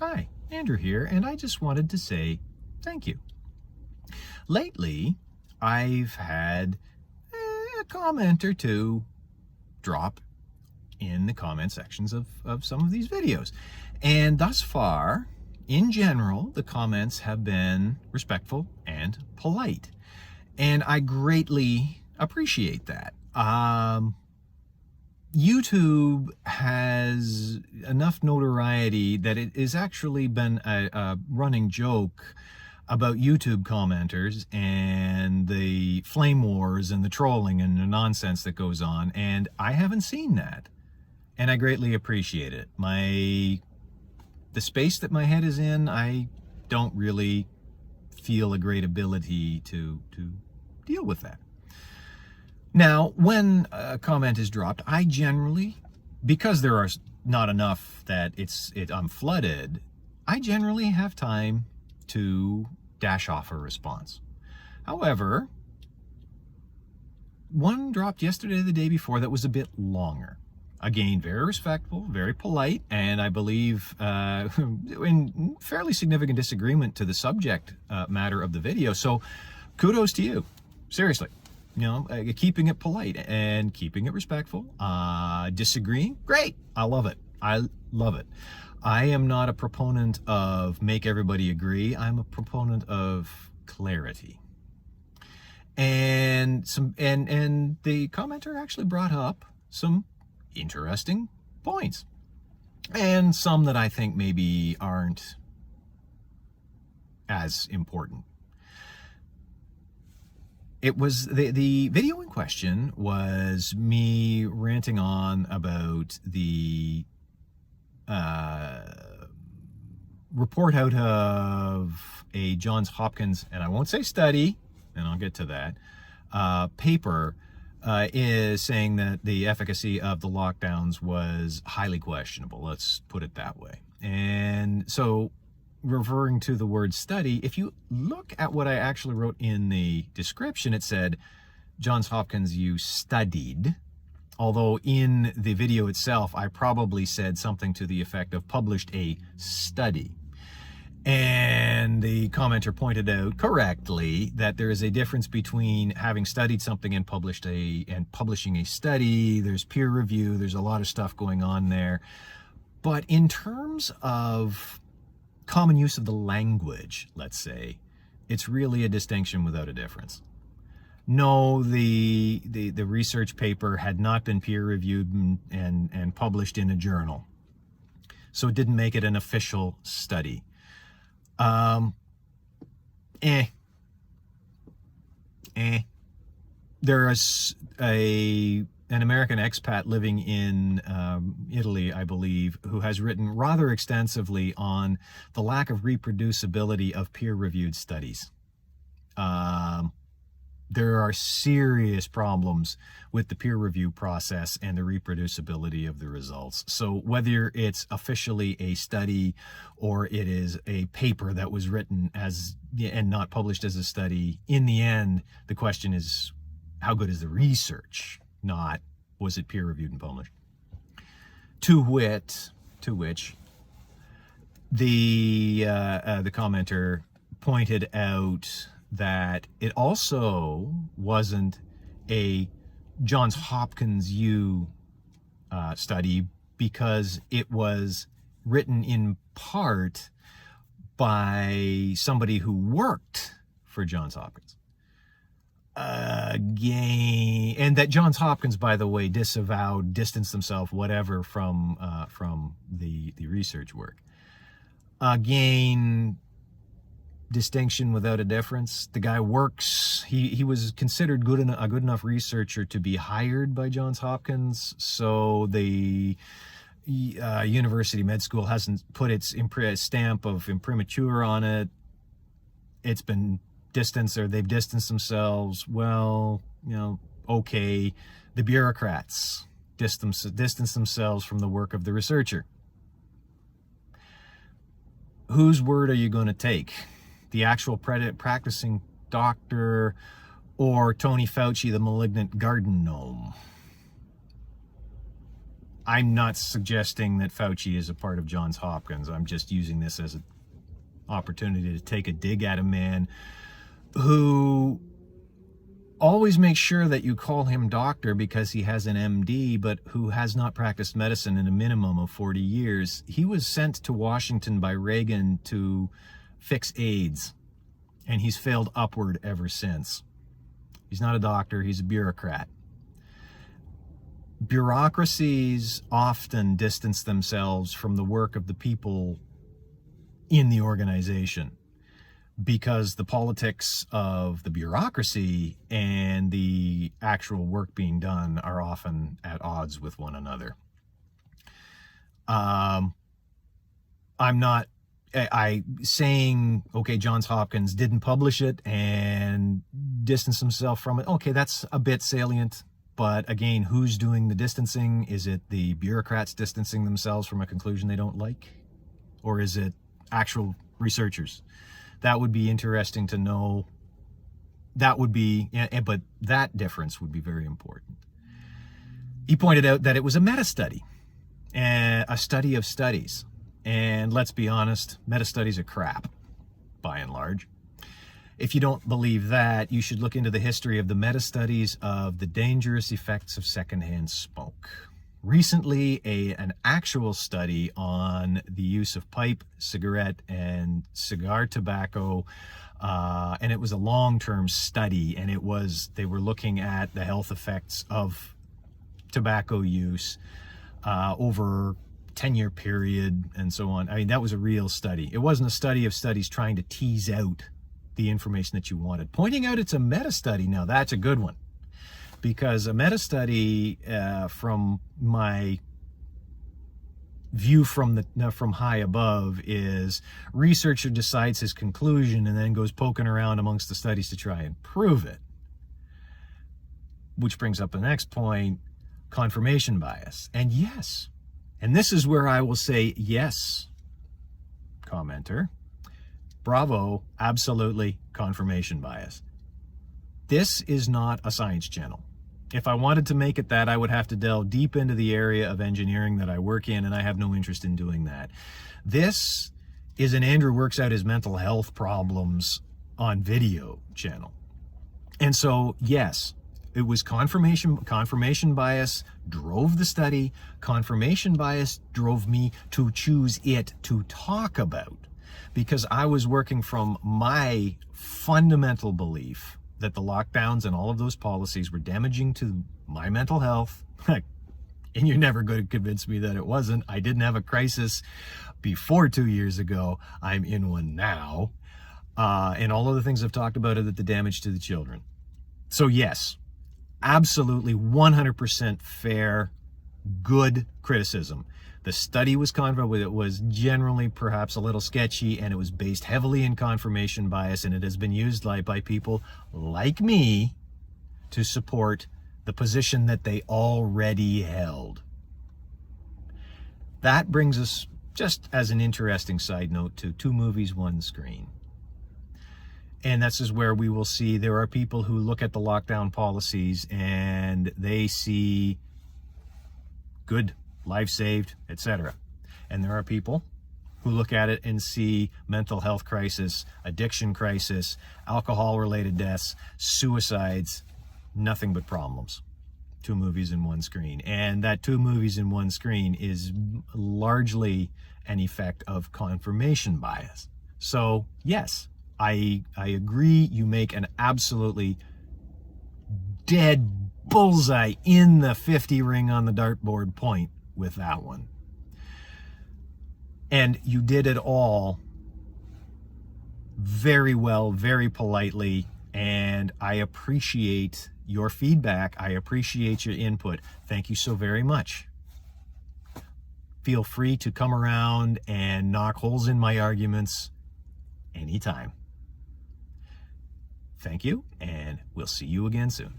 Hi, Andrew here, and I just wanted to say thank you. Lately, I've had a comment or two drop in the comment sections of some of these videos. And thus far, in general, the comments have been respectful and polite. And I greatly appreciate that. YouTube has enough notoriety that it has actually been a running joke about YouTube commenters and the flame wars and the trolling and the nonsense that goes on, and I haven't seen that, and I greatly appreciate it. The space that my head is in, I don't really feel a great ability to deal with that. Now, when a comment is dropped, I generally, because there are not enough that I'm flooded, I generally have time to dash off a response. However, one dropped yesterday or the day before that was a bit longer. Again, very respectful, very polite, and I believe in fairly significant disagreement to the subject matter of the video. So kudos to you, seriously. You know, keeping it polite and keeping it respectful. Disagreeing, great. I love it. I love it. I am not a proponent of make everybody agree. I'm a proponent of clarity. And the commenter actually brought up some interesting points, and some that I think maybe aren't as important. It was the video in question was me ranting on about the report out of a Johns Hopkins, and I won't say study, and I'll get to that, paper is saying that the efficacy of the lockdowns was highly questionable. Let's put it that way. And so, referring to the word study, if you look at what I actually wrote in the description, it said, Johns Hopkins, you studied. Although in the video itself, I probably said something to the effect of published a study. And the commenter pointed out correctly that there is a difference between having studied something and publishing a study. There's peer review. There's a lot of stuff going on there. But in terms of common use of the language, let's say, it's really a distinction without a difference. No, the research paper had not been peer reviewed and published in a journal, so it didn't make it an official study. There is an American expat living in Italy, I believe, who has written rather extensively on the lack of reproducibility of peer-reviewed studies. There are serious problems with the peer review process and the reproducibility of the results. So whether it's officially a study or it is a paper that was written as and not published as a study, in the end, the question is, how good is the research? Not, was it peer-reviewed and published? To which the commenter pointed out that it also wasn't a Johns Hopkins U study because it was written in part by somebody who worked for Johns Hopkins. Again, and that Johns Hopkins, by the way, distanced themselves, whatever, from the research work. Again, distinction without a difference. The guy works. He was considered a good enough researcher to be hired by Johns Hopkins. So the university med school hasn't put its stamp of imprimatur on it. It's been distanced, or they've distanced themselves. Well, you know, okay. The bureaucrats distance themselves from the work of the researcher. Whose word are you going to take? The actual practicing doctor, or Tony Fauci, the malignant garden gnome? I'm not suggesting that Fauci is a part of Johns Hopkins. I'm just using this as an opportunity to take a dig at a man who always makes sure that you call him doctor because he has an MD, but who has not practiced medicine in a minimum of 40 years. He was sent to Washington by Reagan to fix AIDS, and he's failed upward ever since. He's not a doctor, he's a bureaucrat. Bureaucracies often distance themselves from the work of the people in the organization, because the politics of the bureaucracy and the actual work being done are often at odds with one another. I'm not saying, okay, Johns Hopkins didn't publish it and distance himself from it. Okay, that's a bit salient. But again, who's doing the distancing? Is it the bureaucrats distancing themselves from a conclusion they don't like? Or is it actual researchers? That would be interesting to know. That would be, but that difference would be very important. He pointed out that it was a meta-study, a study of studies. And let's be honest, meta-studies are crap, by and large. If you don't believe that, you should look into the history of the meta-studies of the dangerous effects of secondhand smoke. Recently, an actual study on the use of pipe, cigarette, and cigar tobacco, and it was a long-term study, and they were looking at the health effects of tobacco use over 10-year period and so on. I mean, that was a real study. It wasn't a study of studies trying to tease out the information that you wanted. Pointing out it's a meta-study, now that's a good one. Because a meta-study, from my view from high above, is researcher decides his conclusion and then goes poking around amongst the studies to try and prove it. Which brings up the next point, confirmation bias. And yes, and this is where I will say yes, commenter. Bravo, absolutely confirmation bias. This is not a science channel. If I wanted to make it that, I would have to delve deep into the area of engineering that I work in, and I have no interest in doing that. This is an Andrew works out his mental health problems on video channel. And so, yes, it was confirmation bias drove the study. Confirmation bias drove me to choose it to talk about, because I was working from my fundamental belief that the lockdowns and all of those policies were damaging to my mental health. And you're never going to convince me that it wasn't. I didn't have a crisis before 2 years ago. I'm in one now. And all of the things I've talked about are that the damage to the children. So yes, absolutely 100% fair, good criticism. The study was it was generally perhaps a little sketchy, and it was based heavily in confirmation bias, and it has been used by people like me to support the position that they already held. That brings us, just as an interesting side note, to 2 movies, 1 screen. And this is where we will see there are people who look at the lockdown policies and they see good, life saved, etc. And there are people who look at it and see mental health crisis, addiction crisis, alcohol-related deaths, suicides, nothing but problems. 2 movies in 1 screen. And that 2 movies in 1 screen is largely an effect of confirmation bias. So yes, I agree, you make an absolutely dead bullseye in the 50 ring on the dartboard point with that one. And you did it all very well, very politely, and I appreciate your feedback. I appreciate your input. Thank you so very much. Feel free to come around and knock holes in my arguments anytime. Thank you, and we'll see you again soon.